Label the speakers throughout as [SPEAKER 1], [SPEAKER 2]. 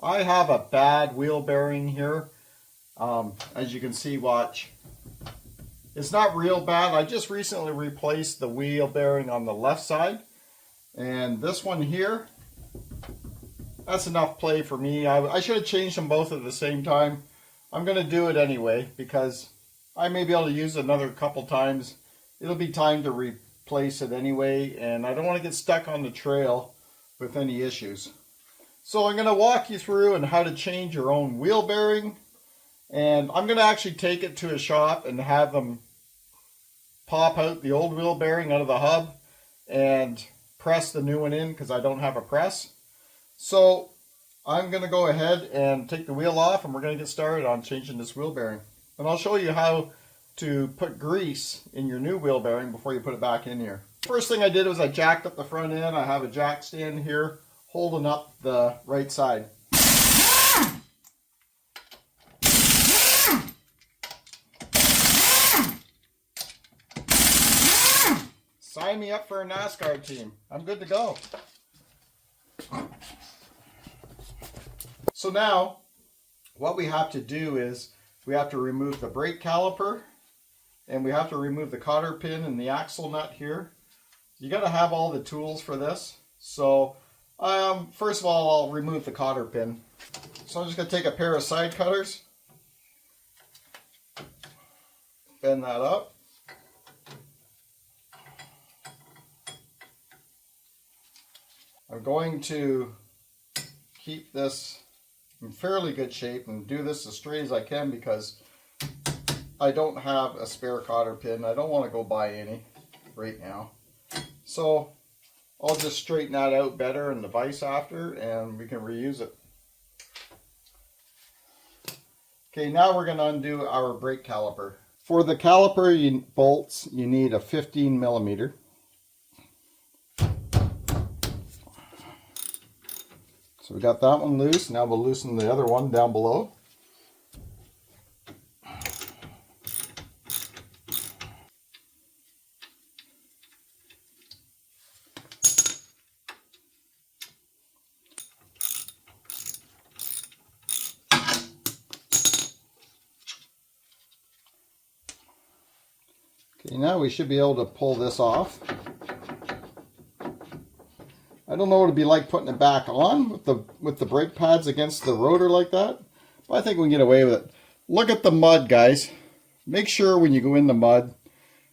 [SPEAKER 1] I have a bad wheel bearing here. As you can see, watch. It's not real bad. I just recently replaced the wheel bearing on the left side. And this one here, that's enough play for me. I should have changed them both at the same time. I'm going to do it anyway because I may be able to use it another couple times. It'll be time to replace it anyway, and I don't want to get stuck on the trail with any issues. So I'm going to walk you through on how to change your own wheel bearing, and I'm going to actually take it to a shop and have them pop out the old wheel bearing out of the hub and press the new one in because I don't have a press. So I'm going to go ahead and take the wheel off, and we're going to get started on changing this wheel bearing. And I'll show you how to put grease in your new wheel bearing before you put it back in here. First thing I did was I jacked up the front end. I have a jack stand here holding up the right side. Sign me up for a NASCAR team. I'm good to go. So now, what we have to do is we have to remove the brake caliper, and we have to remove the cotter pin and the axle nut here. You got to have all the tools for this. So first of all, I'll remove the cotter pin. So I'm just going to take a pair of side cutters, bend that up. I'm going to keep this in fairly good shape and do this as straight as I can because I don't have a spare cotter pin. I don't want to go buy any right now. So I'll just straighten that out better in the vise after, and we can reuse it. Okay, now we're going to undo our brake caliper. For the caliper bolts, you need a 15 millimeter. So we got that one loose. Now we'll loosen the other one down below. Okay, now we should be able to pull this off. I don't know what it'd be like putting it back on with the brake pads against the rotor like that, but I think we can get away with it. Look at the mud, guys. Make sure when you go in the mud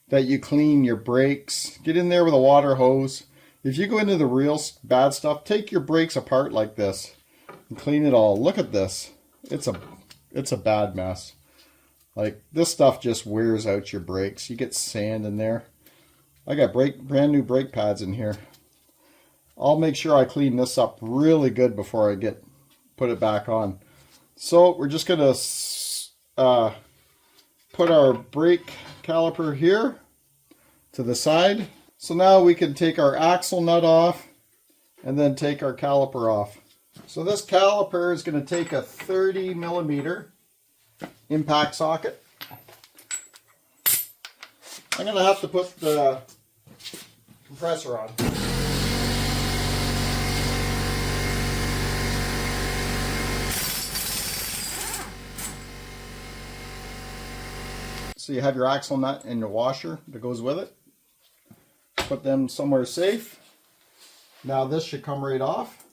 [SPEAKER 1] that you clean your brakes. Get in there with a water hose. If you go into the real bad stuff, take your brakes apart like this and clean it all. Look at this. It's a bad mess. Like, this stuff just wears out your brakes. You get sand in there. I got brand new brake pads in here. I'll make sure I clean this up really good before I put it back on. So we're just going to put our brake caliper here to the side. So now we can take our axle nut off and then take our caliper off. So this caliper is going to take a 30 millimeter impact socket. I'm going to have to put the compressor on. So you have your axle nut and your washer that goes with it. Put them somewhere safe. Now this should come right off.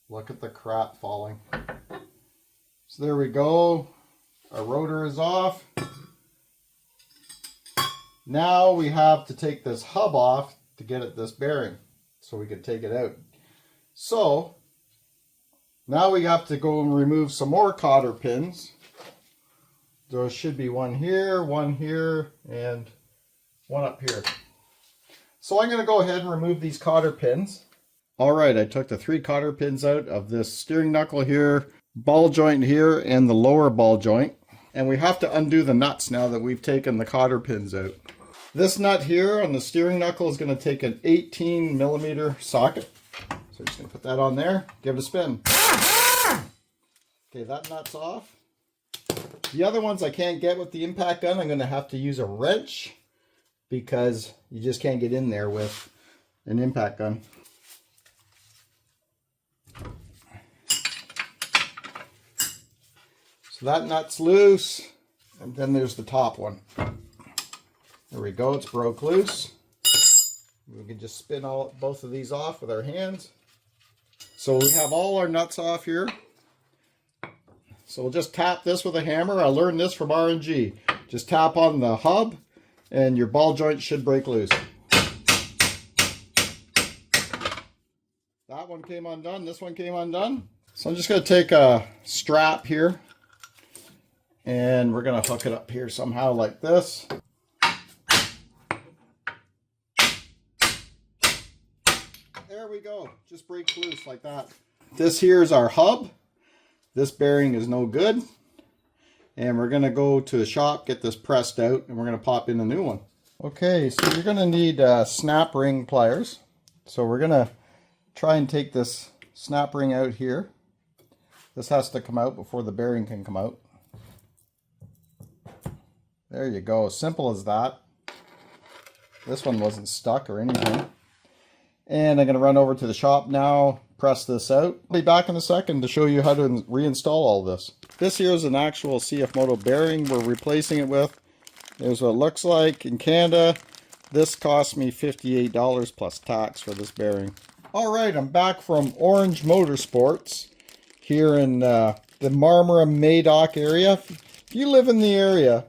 [SPEAKER 1] Look at the crap falling. So there we go. Our rotor is off. Now we have to take this hub off to get at this bearing so we can take it out. So now we have to go and remove some more cotter pins. There should be one here, and one up here. So I'm going to go ahead and remove these cotter pins. Alright, I took the 3 cotter pins out of this steering knuckle here, ball joint here, and the lower ball joint. And we have to undo the nuts now that we've taken the cotter pins out. This nut here on the steering knuckle is going to take an 18 millimeter socket. So I'm just going to put that on there, give it a spin. Okay, that nut's off. The other ones I can't get with the impact gun. I'm going to have to use a wrench because you just can't get in there with an impact gun. So that nut's loose, and then there's the top one. There we go, it's broke loose. We can just spin both of these off with our hands. So we have all our nuts off here. So we'll just tap this with a hammer. I learned this from R&G. Just tap on the hub and your ball joint should break loose. That one came undone, this one came undone. So I'm just going to take a strap here and we're going to hook it up here somehow like this. There we go, just breaks loose like that. This here is our hub. This bearing is no good. And we're going to go to the shop, get this pressed out, and we're going to pop in a new one. Okay, so you're going to need snap ring pliers. So we're going to try and take this snap ring out here. This has to come out before the bearing can come out. There you go, simple as that. This one wasn't stuck or anything. And I'm going to run over to the shop now, press this out. I'll be back in a second to show you how to reinstall all this. This here is an actual CFMOTO bearing we're replacing it with. There's what it looks like in Canada. This cost me $58 plus tax for this bearing. Alright, I'm back from Orange Motorsports here in the Marmora Madoc area. If you live in the area,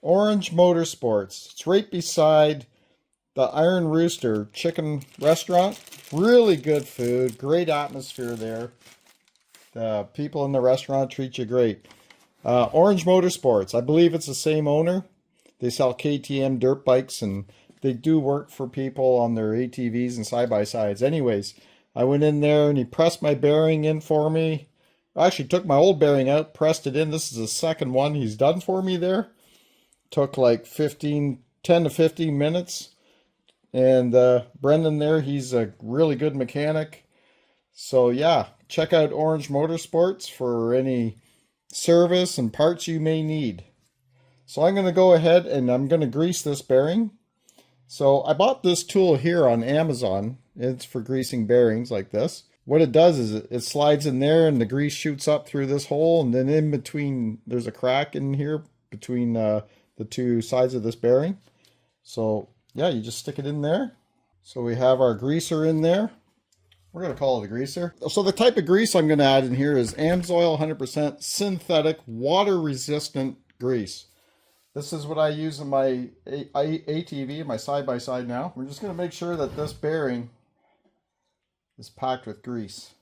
[SPEAKER 1] Orange Motorsports, it's right beside the Iron Rooster chicken restaurant. Really good food, great atmosphere there. The people in the restaurant treat you great. Orange Motorsports, I believe it's the same owner. They sell KTM dirt bikes and they do work for people on their ATVs and side-by-sides. Anyways, I went in there and he pressed my bearing in for me. I actually took my old bearing out, pressed it in. This is the second one he's done for me there. Took like 10 to 15 minutes. And Brendan there, he's a really good mechanic. So yeah, check out Orange Motorsports for any service and parts you may need. So I'm going to go ahead and I'm going to grease this bearing. So I bought this tool here on Amazon. It's for greasing bearings like this. What it does is it slides in there and the grease shoots up through this hole, and then in between there's a crack in here between the two sides of this bearing. So yeah, you just stick it in there. So we have our greaser in there. We're going to call it a greaser. So the type of grease I'm going to add in here is AMSOIL 100% synthetic water-resistant grease. This is what I use in my ATV, my side-by-side now. We're just going to make sure that this bearing is packed with grease.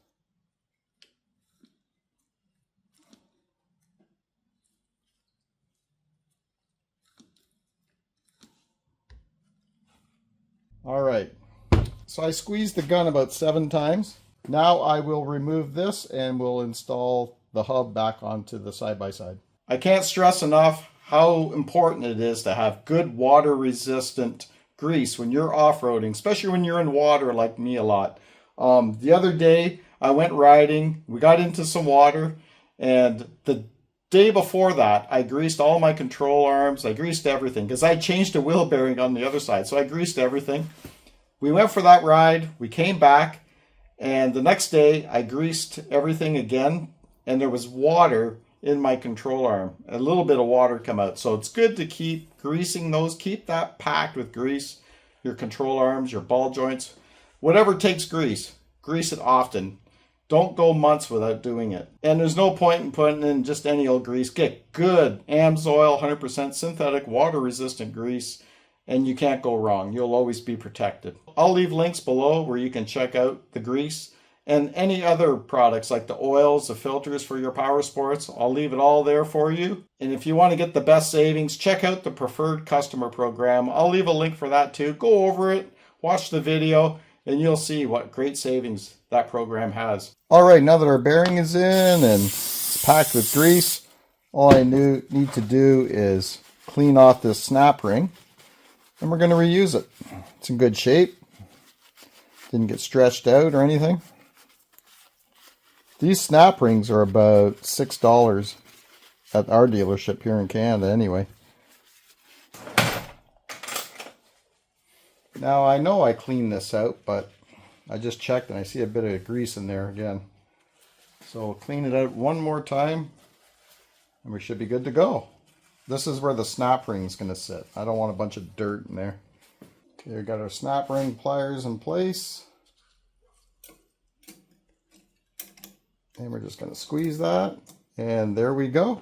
[SPEAKER 1] All right, so I squeezed the gun about 7 times. Now I will remove this and we'll install the hub back onto the side-by-side. I can't stress enough how important it is to have good water-resistant grease when you're off-roading, especially when you're in water like me a lot. The other day I went riding, we got into some water, and the day before that I greased all my control arms, I greased everything because I changed the wheel bearing on the other side, so I greased everything. We went for that ride, we came back, and the next day I greased everything again, and there was water in my control arm. A little bit of water come out. So it's good to keep greasing those. Keep that packed with grease. Your control arms, your ball joints, whatever takes grease. Grease it often. Don't go months without doing it. And there's no point in putting in just any old grease. Get good AMSOIL 100% synthetic water resistant grease and you can't go wrong. You'll always be protected. I'll leave links below where you can check out the grease and any other products like the oils, the filters for your power sports. I'll leave it all there for you. And if you want to get the best savings, check out the Preferred Customer Program. I'll leave a link for that too. Go over it, watch the video, and you'll see what great savings that program has. All right, now that our bearing is in and it's packed with grease, all I need to do is clean off this snap ring, and we're going to reuse it. It's in good shape. Didn't get stretched out or anything. These snap rings are about $6 at our dealership here in Canada anyway. Now I know I cleaned this out, but I just checked and I see a bit of grease in there again. So clean it out one more time. And we should be good to go. This is where the snap ring is going to sit. I don't want a bunch of dirt in there. Okay, we got our snap ring pliers in place. And we're just going to squeeze that. And there we go.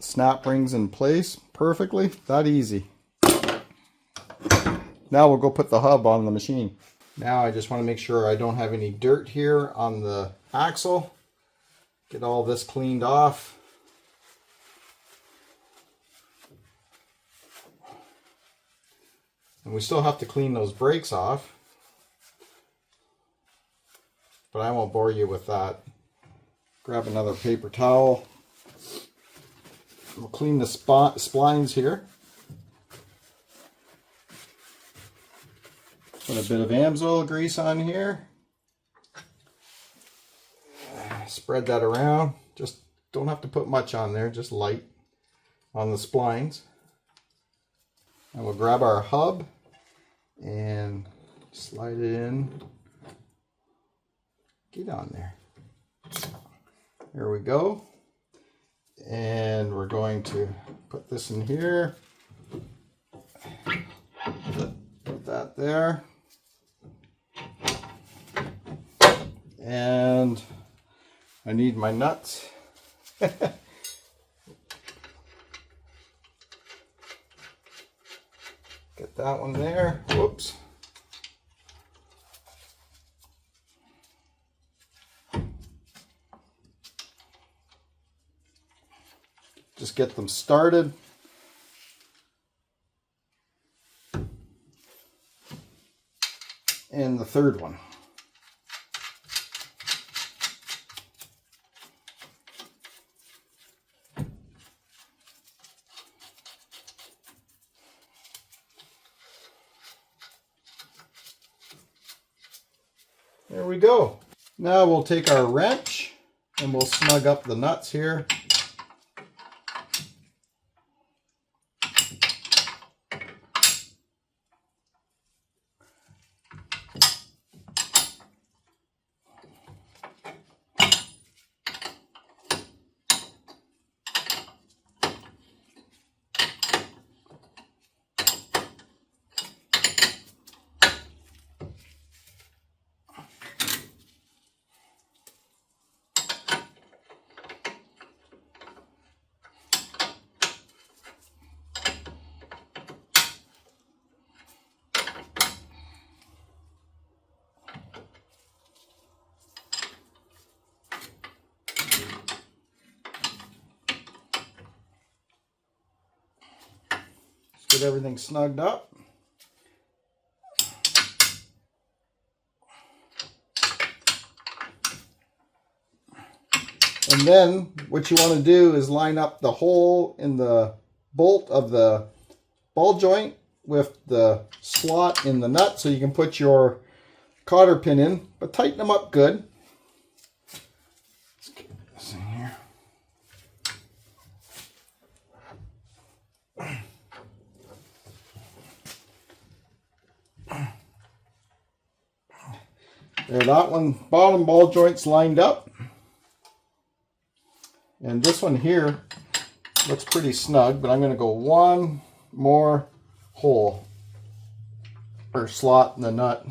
[SPEAKER 1] Snap rings in place perfectly. That easy. Now we'll go put the hub on the machine. Now I just want to make sure I don't have any dirt here on the axle. Get all this cleaned off. And we still have to clean those brakes off. But I won't bore you with that. Grab another paper towel. We'll clean the splines here. Put a bit of AMSOIL grease on here. Spread that around. Just don't have to put much on there, just light on the splines. And we'll grab our hub and slide it in. Get on there. There we go. And we're going to put this in here. Put that there. And I need my nuts. Get that one there. Whoops. Just get them started. And the third one. There we go. Now we'll take our wrench and we'll snug up the nuts here. Get everything snugged up. And then what you want to do is line up the hole in the bolt of the ball joint with the slot in the nut so you can put your cotter pin in, but tighten them up good. Let's get this in here. There, that one, bottom ball joint's lined up. And this one here looks pretty snug, but I'm going to go one more hole or slot in the nut.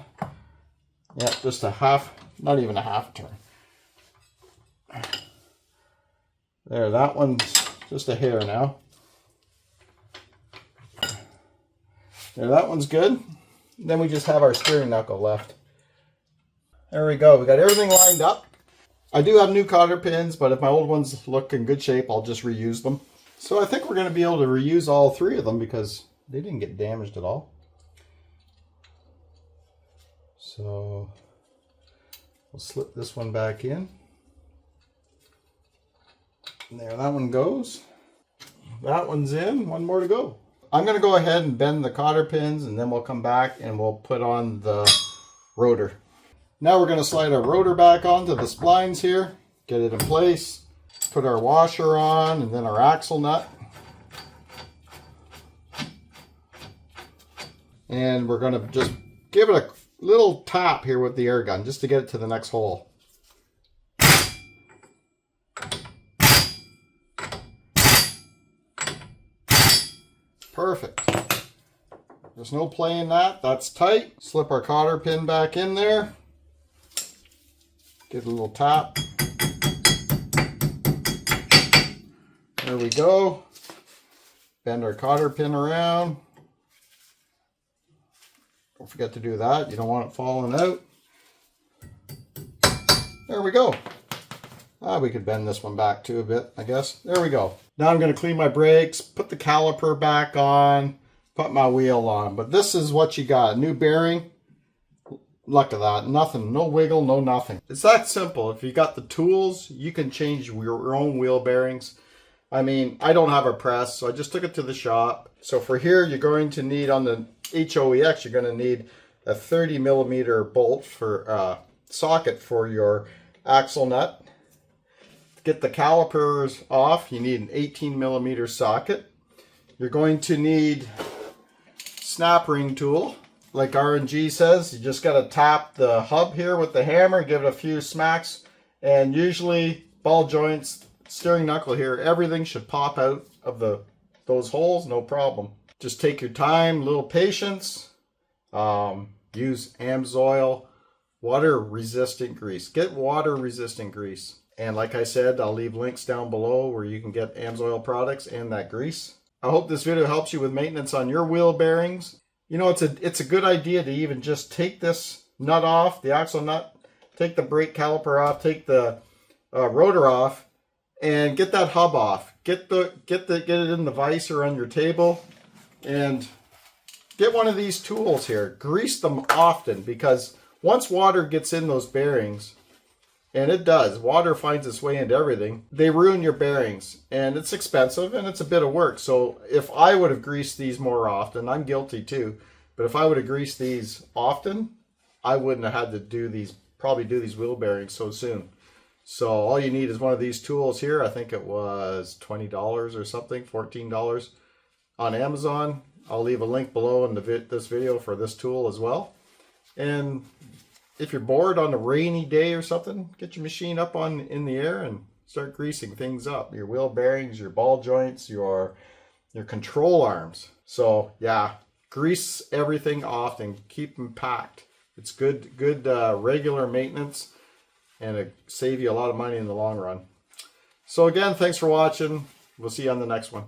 [SPEAKER 1] Yeah, just a half, not even a half turn. There, that one's just a hair now. There, that one's good. Then we just have our steering knuckle left. There we go. We got everything lined up. I do have new cotter pins, but if my old ones look in good shape, I'll just reuse them. So I think we're going to be able to reuse all three of them because they didn't get damaged at all. So we'll slip this one back in. And there, that one goes. That one's in. One more to go. I'm going to go ahead and bend the cotter pins, and then we'll come back and we'll put on the rotor. Now we're going to slide our rotor back onto the splines here, get it in place, put our washer on, and then our axle nut. And we're going to just give it a little tap here with the air gun just to get it to the next hole. Perfect. There's no play in that. That's tight. Slip our cotter pin back in there. Give it a little tap. There we go. Bend our cotter pin around. Don't forget to do that. You don't want it falling out. There we go. We could bend this one back too a bit, I guess. There we go. Now I'm going to clean my brakes, put the caliper back on, put my wheel on. But this is what you got. New bearing. Look at that. Nothing. No wiggle, no nothing. It's that simple. If you got the tools, you can change your own wheel bearings. I mean, I don't have a press, so I just took it to the shop. So for here, you're going to need, on the HOEX, you're going to need a 30 millimeter bolt for socket for your axle nut. To get the calipers off, you need an 18 millimeter socket. You're going to need snap ring tool. Like RNG says, you just got to tap the hub here with the hammer, give it a few smacks, and usually ball joints, steering knuckle here, everything should pop out of those holes, no problem. Just take your time, little patience. Use AMSOIL water resistant grease. Get water resistant grease. And like I said, I'll leave links down below where you can get AMSOIL products and that grease. I hope this video helps you with maintenance on your wheel bearings. You know, it's a good idea to even just take this nut off, the axle nut, take the brake caliper off, take the rotor off, and get that hub off. Get it in the vise or on your table, and get one of these tools here. Grease them often, because once water gets in those bearings, and it does, water finds its way into everything, they ruin your bearings, and it's expensive and it's a bit of work. So if I would have greased these more often, I'm guilty too, but if I would have greased these often, I wouldn't have had to probably do these wheel bearings so soon. So all you need is one of these tools here. I think it was $20 or something, $14 on Amazon. I'll leave a link below in this video for this tool as well. And if you're bored on a rainy day or something, get your machine up in the air and start greasing things up. Your wheel bearings, your ball joints, your control arms. So yeah, grease everything often. Keep them packed. It's good regular maintenance, and it save you a lot of money in the long run. So again, thanks for watching. We'll see you on the next one.